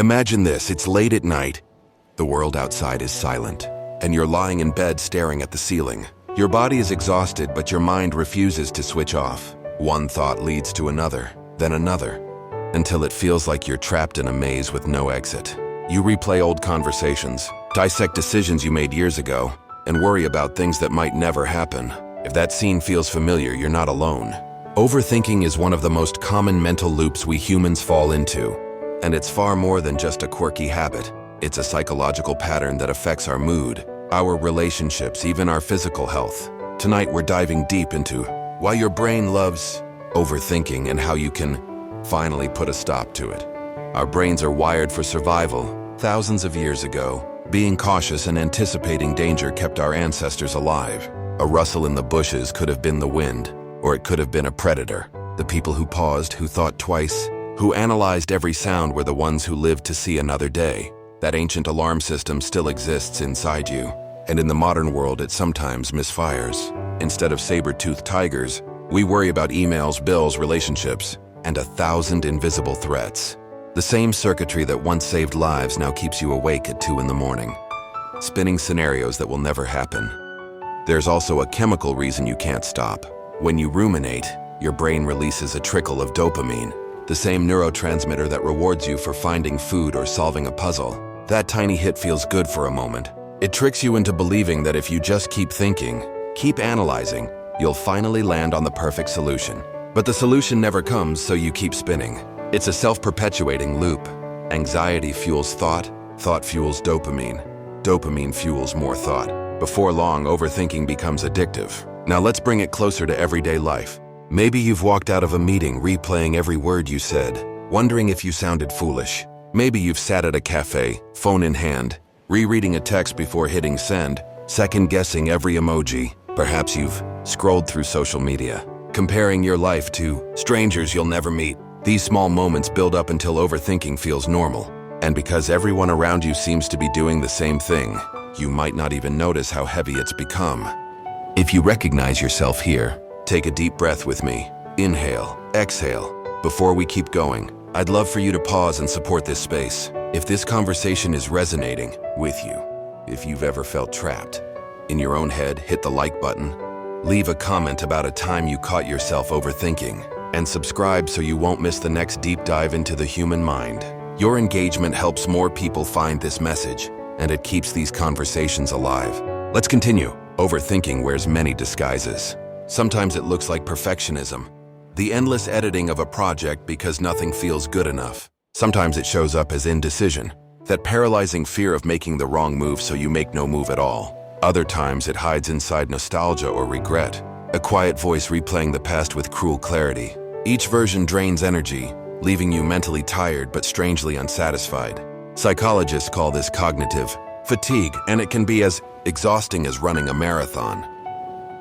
Imagine this, it's late at night. The world outside is silent, and you're lying in bed staring at the ceiling. Your body is exhausted, but your mind refuses to switch off. One thought leads to another, then another, until it feels like you're trapped in a maze with no exit. You replay old conversations, dissect decisions you made years ago, and worry about things that might never happen. If that scene feels familiar, you're not alone. Overthinking is one of the most common mental loops we humans fall into, and it's far more than just a quirky habit. It's a psychological pattern that affects our mood, our relationships, even our physical health. Tonight we're diving deep into why your brain loves overthinking and how you can finally put a stop to it. Our brains are wired for survival. Thousands of years ago, being cautious and anticipating danger kept our ancestors alive. A rustle in the bushes could have been the wind, or it could have been a predator. The people who paused, who thought twice, who analyzed every sound were the ones who lived to see another day. That ancient alarm system still exists inside you, and in the modern world it sometimes misfires. Instead of saber-toothed tigers, we worry about emails, bills, relationships, and 1,000 invisible threats. The same circuitry that once saved lives now keeps you awake at 2 in the morning, spinning scenarios that will never happen. There's also a chemical reason you can't stop. When you ruminate, your brain releases a trickle of dopamine, the same neurotransmitter that rewards you for finding food or solving a puzzle. That tiny hit feels good for a moment. It tricks you into believing that if you just keep thinking, keep analyzing, you'll finally land on the perfect solution. But the solution never comes, so you keep spinning. It's a self-perpetuating loop. Anxiety fuels thought, thought fuels dopamine, dopamine fuels more thought. Before long, overthinking becomes addictive. Now let's bring it closer to everyday life. Maybe you've walked out of a meeting replaying every word you said, wondering if you sounded foolish. Maybe you've sat at a cafe, phone in hand, rereading a text before hitting send, second-guessing every emoji. Perhaps you've scrolled through social media, comparing your life to strangers you'll never meet. These small moments build up until overthinking feels normal. And because everyone around you seems to be doing the same thing, you might not even notice how heavy it's become. If you recognize yourself here, take a deep breath with me. Inhale, exhale. Before we keep going, I'd love for you to pause and support this space. If this conversation is resonating with you, if you've ever felt trapped in your own head, hit the like button, leave a comment about a time you caught yourself overthinking, and subscribe so you won't miss the next deep dive into the human mind. Your engagement helps more people find this message, and it keeps these conversations alive. Let's continue. Overthinking wears many disguises. Sometimes it looks like perfectionism, the endless editing of a project because nothing feels good enough. Sometimes it shows up as indecision, that paralyzing fear of making the wrong move so you make no move at all. Other times it hides inside nostalgia or regret, a quiet voice replaying the past with cruel clarity. Each version drains energy, leaving you mentally tired but strangely unsatisfied. Psychologists call this cognitive fatigue, and it can be as exhausting as running a marathon.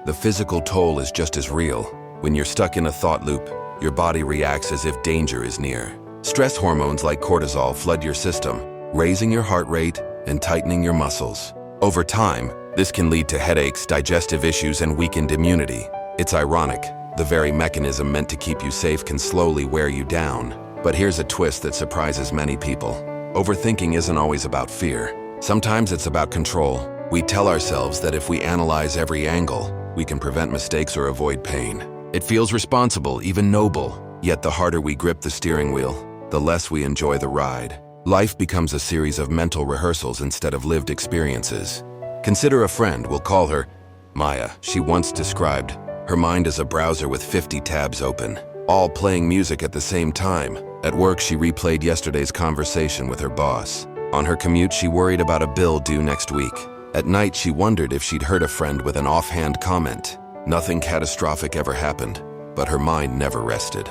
The physical toll is just as real. When you're stuck in a thought loop, your body reacts as if danger is near. Stress hormones like cortisol flood your system, raising your heart rate and tightening your muscles. Over time, this can lead to headaches, digestive issues, and weakened immunity. It's ironic. The very mechanism meant to keep you safe can slowly wear you down. But here's a twist that surprises many people. Overthinking isn't always about fear. Sometimes it's about control. We tell ourselves that if we analyze every angle, we can prevent mistakes or avoid pain. It feels responsible, even noble. Yet the harder we grip the steering wheel, the less we enjoy the ride. Life becomes a series of mental rehearsals instead of lived experiences. Consider a friend, we'll call her Maya. She once described her mind as a browser with 50 tabs open, all playing music at the same time. At work, she replayed yesterday's conversation with her boss. On her commute, she worried about a bill due next week. At night, she wondered if she'd hurt a friend with an offhand comment. Nothing catastrophic ever happened, but her mind never rested.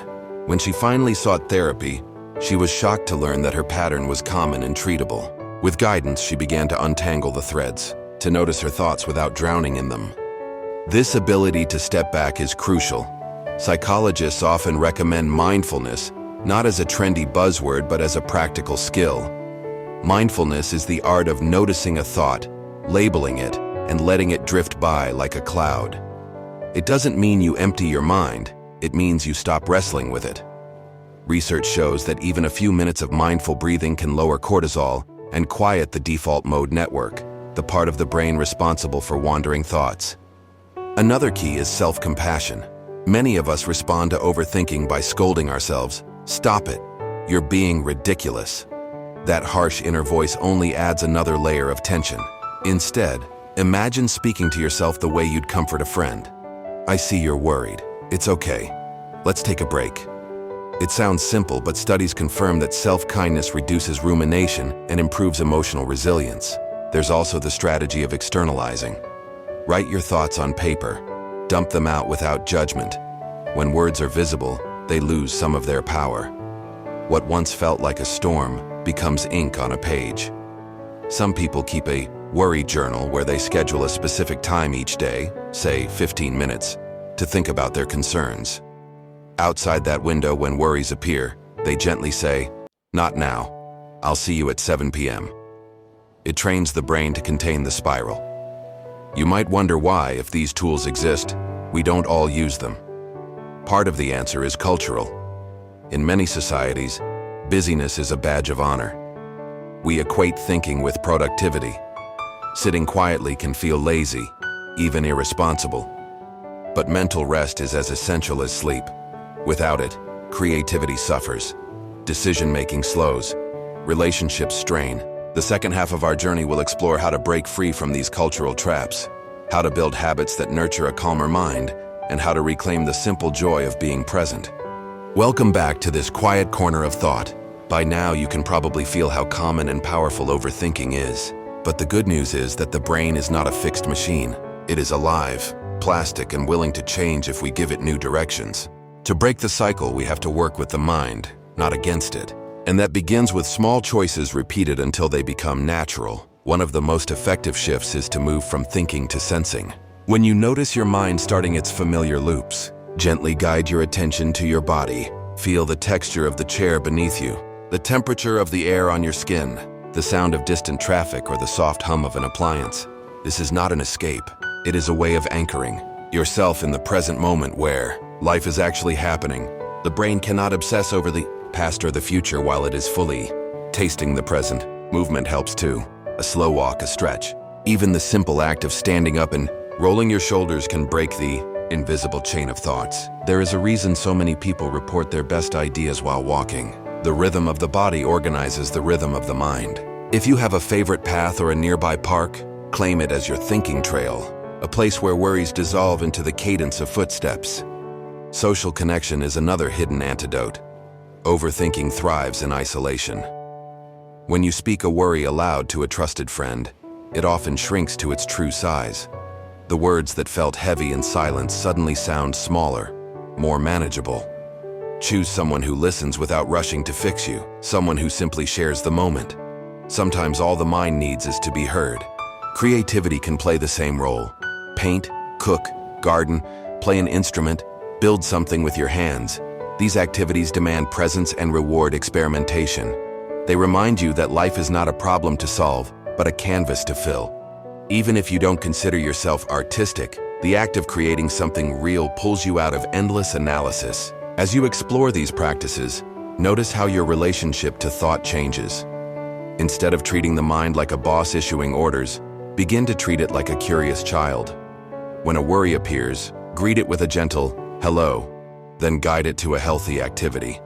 When she finally sought therapy, she was shocked to learn that her pattern was common and treatable. With guidance, she began to untangle the threads, to notice her thoughts without drowning in them. This ability to step back is crucial. Psychologists often recommend mindfulness, not as a trendy buzzword, but as a practical skill. Mindfulness is the art of noticing a thought, labeling it, and letting it drift by like a cloud. It doesn't mean you empty your mind, it means you stop wrestling with it. Research shows that even a few minutes of mindful breathing can lower cortisol and quiet the default mode network, the part of the brain responsible for wandering thoughts. Another key is self-compassion. Many of us respond to overthinking by scolding ourselves. Stop it. You're being ridiculous. That harsh inner voice only adds another layer of tension. Instead, imagine speaking to yourself the way you'd comfort a friend. I see you're worried. It's okay. Let's take a break. It sounds simple, but studies confirm that self-kindness reduces rumination and improves emotional resilience. There's also the strategy of externalizing. Write your thoughts on paper. Dump them out without judgment. When words are visible, they lose some of their power. What once felt like a storm becomes ink on a page. Some people keep a worry journal where they schedule a specific time each day, say 15 minutes, to think about their concerns. Outside that window, when worries appear, they gently say, "Not now. I'll see you at 7 p.m. It trains the brain to contain the spiral. You might wonder why, if these tools exist, we don't all use them. Part of the answer is cultural. In many societies, busyness is a badge of honor. We equate thinking with productivity. Sitting quietly can feel lazy, even irresponsible. But mental rest is as essential as sleep. Without it, creativity suffers, decision-making slows, relationships strain. The second half of our journey will explore how to break free from these cultural traps, how to build habits that nurture a calmer mind, and how to reclaim the simple joy of being present. Welcome back to this quiet corner of thought. By now, you can probably feel how common and powerful overthinking is. But the good news is that the brain is not a fixed machine. It is alive, plastic, and willing to change if we give it new directions. To break the cycle, we have to work with the mind, not against it. And that begins with small choices repeated until they become natural. One of the most effective shifts is to move from thinking to sensing. When you notice your mind starting its familiar loops, gently guide your attention to your body. Feel the texture of the chair beneath you, the temperature of the air on your skin, the sound of distant traffic, or the soft hum of an appliance. This is not an escape. It is a way of anchoring yourself in the present moment where life is actually happening. The brain cannot obsess over the past or the future while it is fully tasting the present. Movement helps too. A slow walk, a stretch. Even the simple act of standing up and rolling your shoulders can break the invisible chain of thoughts. There is a reason so many people report their best ideas while walking. The rhythm of the body organizes the rhythm of the mind. If you have a favorite path or a nearby park, claim it as your thinking trail, a place where worries dissolve into the cadence of footsteps. Social connection is another hidden antidote. Overthinking thrives in isolation. When you speak a worry aloud to a trusted friend, it often shrinks to its true size. The words that felt heavy in silence suddenly sound smaller, more manageable. Choose someone who listens without rushing to fix you, someone who simply shares the moment. Sometimes all the mind needs is to be heard. Creativity can play the same role. Paint, cook, garden, play an instrument, build something with your hands. These activities demand presence and reward experimentation. They remind you that life is not a problem to solve, but a canvas to fill. Even if you don't consider yourself artistic, the act of creating something real pulls you out of endless analysis. As you explore these practices, notice how your relationship to thought changes. Instead of treating the mind like a boss issuing orders, begin to treat it like a curious child. When a worry appears, greet it with a gentle hello, then guide it to a healthy activity.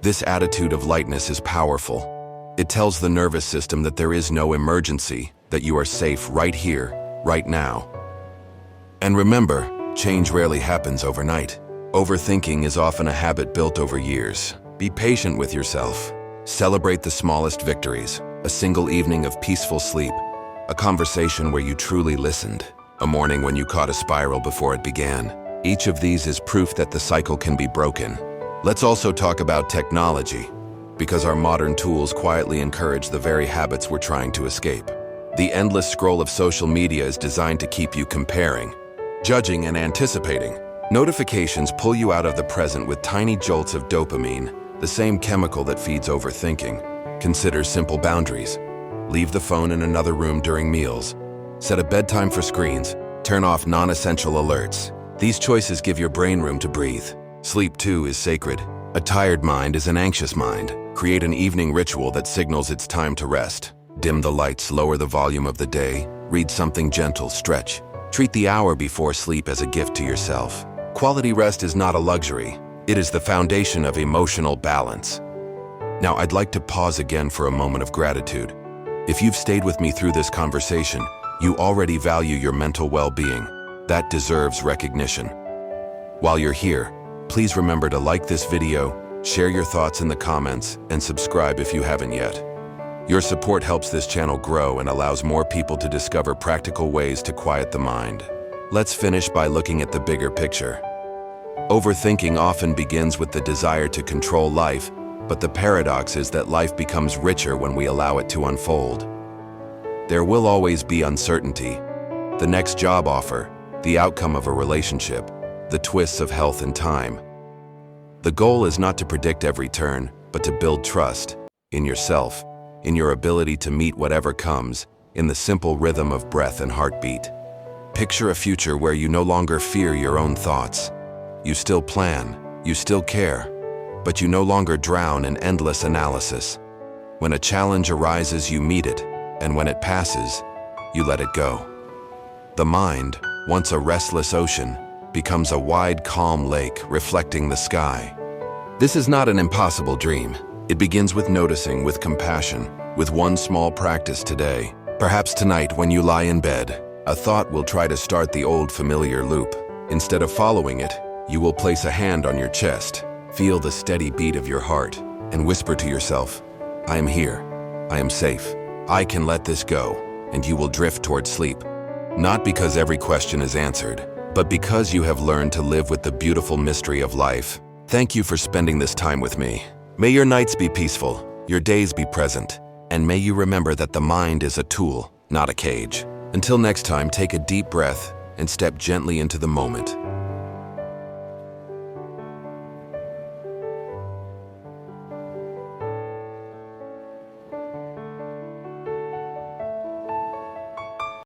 This attitude of lightness is powerful. It tells the nervous system that there is no emergency, that you are safe right here, right now. And remember, change rarely happens overnight. Overthinking is often a habit built over years. Be patient with yourself. Celebrate the smallest victories. A single evening of peaceful sleep. A conversation where you truly listened. A morning when you caught a spiral before it began. Each of these is proof that the cycle can be broken. Let's also talk about technology, because our modern tools quietly encourage the very habits we're trying to escape. The endless scroll of social media is designed to keep you comparing, judging, and anticipating. Notifications pull you out of the present with tiny jolts of dopamine, the same chemical that feeds overthinking. Consider simple boundaries. Leave the phone in another room during meals. Set a bedtime for screens. Turn off non-essential alerts. These choices give your brain room to breathe. Sleep, too, is sacred. A tired mind is an anxious mind. Create an evening ritual that signals it's time to rest. Dim the lights, lower the volume of the day, read something gentle, stretch. Treat the hour before sleep as a gift to yourself. Quality rest is not a luxury. It is the foundation of emotional balance. Now, I'd like to pause again for a moment of gratitude. If you've stayed with me through this conversation, you already value your mental well-being. That deserves recognition. While you're here, please remember to like this video, share your thoughts in the comments, and subscribe if you haven't yet. Your support helps this channel grow and allows more people to discover practical ways to quiet the mind. Let's finish by looking at the bigger picture. Overthinking often begins with the desire to control life, but the paradox is that life becomes richer when we allow it to unfold. There will always be uncertainty. The next job offer, the outcome of a relationship, the twists of health and time. The goal is not to predict every turn, but to build trust in yourself, in your ability to meet whatever comes, in the simple rhythm of breath and heartbeat. Picture a future where you no longer fear your own thoughts. You still plan, you still care, but you no longer drown in endless analysis. When a challenge arises, you meet it, and when it passes, you let it go. The mind, once a restless ocean, becomes a wide, calm lake reflecting the sky. This is not an impossible dream. It begins with noticing, with compassion, with one small practice today. Perhaps tonight, when you lie in bed, a thought will try to start the old familiar loop. Instead of following it, you will place a hand on your chest, feel the steady beat of your heart, and whisper to yourself, "I am here. I am safe. I can let this go," and you will drift toward sleep. Not because every question is answered, but because you have learned to live with the beautiful mystery of life. Thank you for spending this time with me. May your nights be peaceful, your days be present, and may you remember that the mind is a tool, not a cage. Until next time, take a deep breath and step gently into the moment.